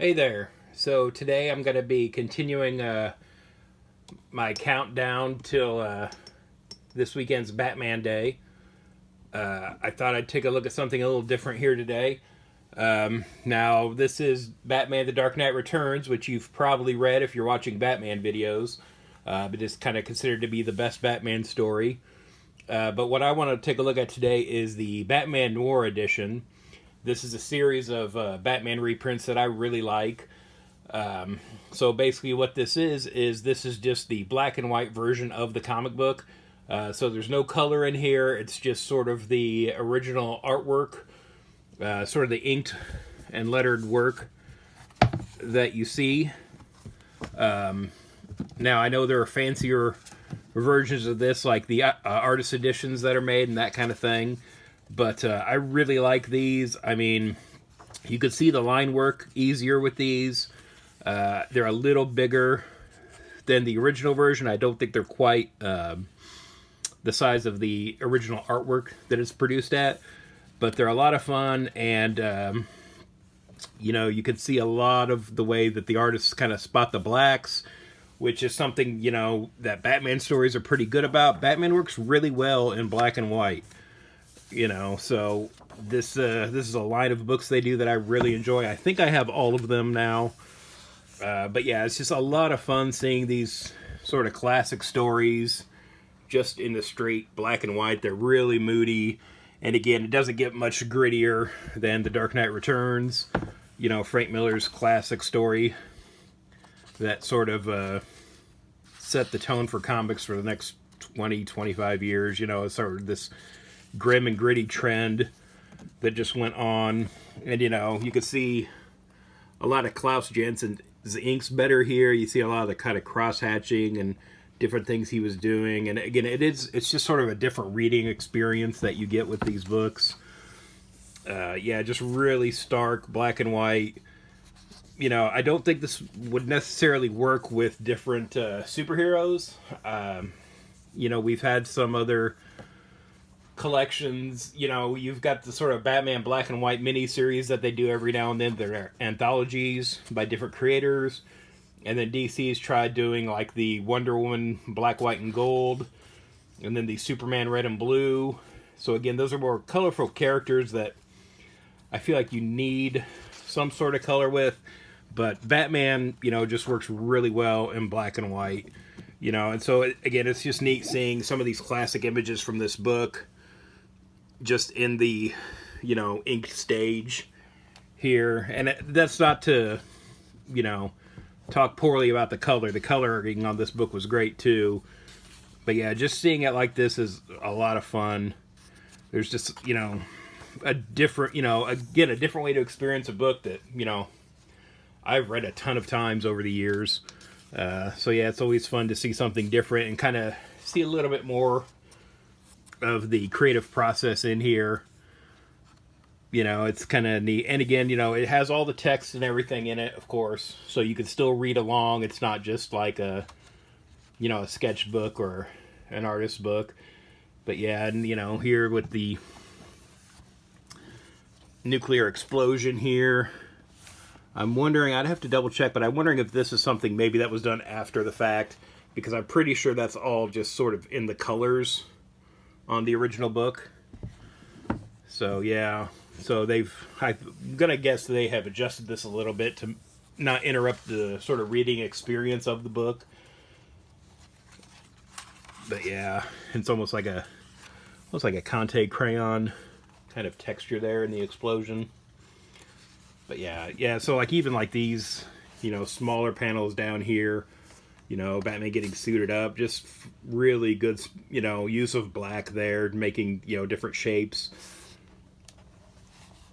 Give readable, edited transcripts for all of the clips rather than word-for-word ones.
Hey there. So today I'm going to be continuing my countdown till this weekend's Batman Day. I thought I'd take a look at something a little different here today. Now, this is Batman The Dark Knight Returns, which you've probably read if you're watching Batman videos, but it's kind of considered to be the best Batman story. But what I want to take a look at today is the Batman Noir edition. This is a series of Batman reprints that I really like. So basically, what this is this is just the black and white version of the comic book. So there's no color in here. It's just sort of the original artwork, sort of the inked and lettered work that you see. Now, I know there are fancier versions of this, like the artist editions that are made and that kind of thing. But I really like these. I mean, you could see the line work easier with these. They're a little bigger than the original version. I don't think they're quite the size of the original artwork that it's produced at. But they're a lot of fun, and you can see a lot of the way that the artists kind of spot the blacks, which is something, that Batman stories are pretty good about. Batman works really well in black and white. So this is a line of books they do that I really enjoy. I think I have all of them now. But yeah, it's just a lot of fun seeing these sort of classic stories just in the straight black and white. They're really moody. And again, it doesn't get much grittier than The Dark Knight Returns. Frank Miller's classic story that sort of set the tone for comics for the next 20, 25 years. It's sort of this grim and gritty trend that just went on. And, you could see a lot of Klaus Jansson's inks better here. You see a lot of the kind of cross-hatching and different things he was doing. And again, it's just sort of a different reading experience that you get with these books. Just really stark black and white. I don't think this would necessarily work with different superheroes. We've had some other collections. You've got the sort of Batman black and white miniseries that they do every now and then. They're anthologies by different creators. And then DC's tried doing like the Wonder Woman black, white, and gold. And then the Superman red and blue. So again, those are more colorful characters that I feel like you need some sort of color with. But Batman, just works really well in black and white. And so, again, it's just neat seeing some of these classic images from this book just in the, inked stage here. And that's not to, talk poorly about the color. The coloring on this book was great, too. But, yeah, just seeing it like this is a lot of fun. There's just, a different, again, a different way to experience a book that, I've read a ton of times over the years. So yeah, it's always fun to see something different and kind of see a little bit more of the creative process in here. It's kind of neat. And again, it has all the text and everything in it, of course, so you can still read along. It's not just like a sketchbook or an artist's book. But yeah, and here with the nuclear explosion here, I'm wondering, I'd have to double check, but I'm wondering if this is something maybe that was done after the fact, because I'm pretty sure that's all just sort of in the colors on the original book. So yeah, so I'm gonna guess they have adjusted this a little bit to not interrupt the sort of reading experience of the book. But yeah, it's almost like a Conte crayon kind of texture there in the explosion. But yeah, so like even like these, smaller panels down here, Batman getting suited up, just really good, use of black there, making, different shapes.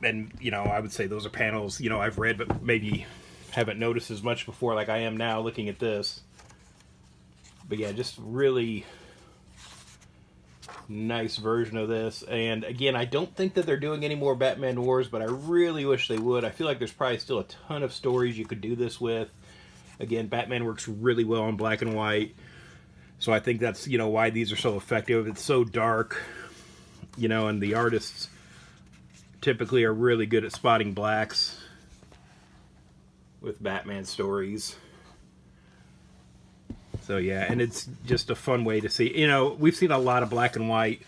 And, I would say those are panels, I've read, but maybe haven't noticed as much before like I am now looking at this. But yeah, just really nice version of this. And again, I don't think that they're doing any more Batman Wars, but I really wish they would. I feel like there's probably still a ton of stories you could do this with. Again, Batman works really well in black and white, so I think that's why these are so effective. It's so dark, and the artists typically are really good at spotting blacks. with Batman stories. So yeah, and it's just a fun way to see. You know, we've seen a lot of black and white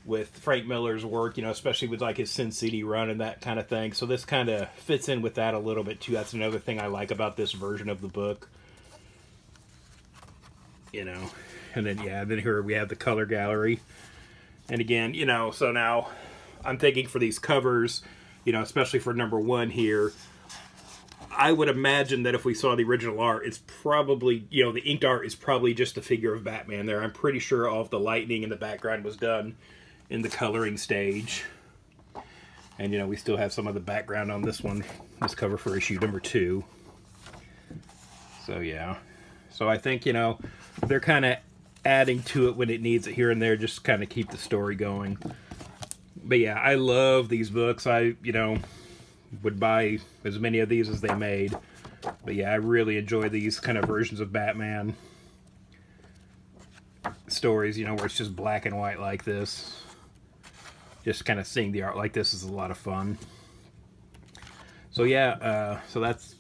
with Frank Miller's work, you know, especially with like his Sin City run and that kind of thing. So this kind of fits in with that a little bit too. That's another thing I like about this version of the book. You know, and then yeah, then here we have the color gallery. And again, you know, so now I'm thinking for these covers, you know, especially for number 1 here, I would imagine that if we saw the original art, it's probably, you know, the inked art is probably just a figure of Batman there. I'm pretty sure all of the lightning in the background was done in the coloring stage. And, you know, we still have some of the background on this one, this cover for issue number 2. So, yeah. So I think, you know, they're kind of adding to it when it needs it here and there, just kind of keep the story going. But, yeah, I love these books. I, you know, would buy as many of these as they made. But yeah, I really enjoy these kind of versions of Batman stories, you know, where it's just black and white like this. Just kind of seeing the art like this is a lot of fun. So yeah, so that's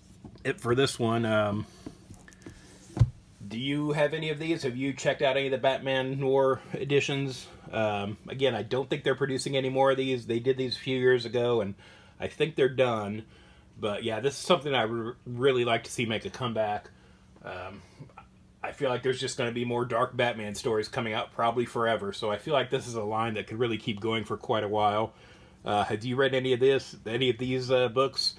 it for this one. Do you have any of these? Have you checked out any of the Batman Noir editions? Again, I don't think they're producing any more of these. They did these a few years ago, and I think they're done. But yeah, this is something I really like to see make a comeback. I feel like there's just going to be more dark Batman stories coming out probably forever. So I feel like this is a line that could really keep going for quite a while. Have you read any of these books?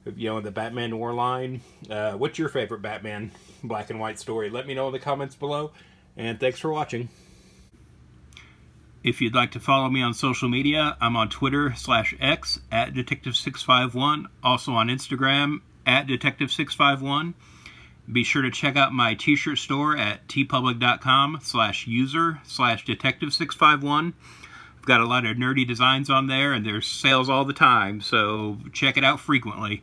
You know, in the Batman Noir line? What's your favorite Batman black and white story? Let me know in the comments below. And thanks for watching. If you'd like to follow me on social media, I'm on Twitter/X at Detective651, also on Instagram at Detective651. Be sure to check out my t-shirt store at tpublic.com/user/Detective651. I've got a lot of nerdy designs on there, and there's sales all the time, so check it out frequently.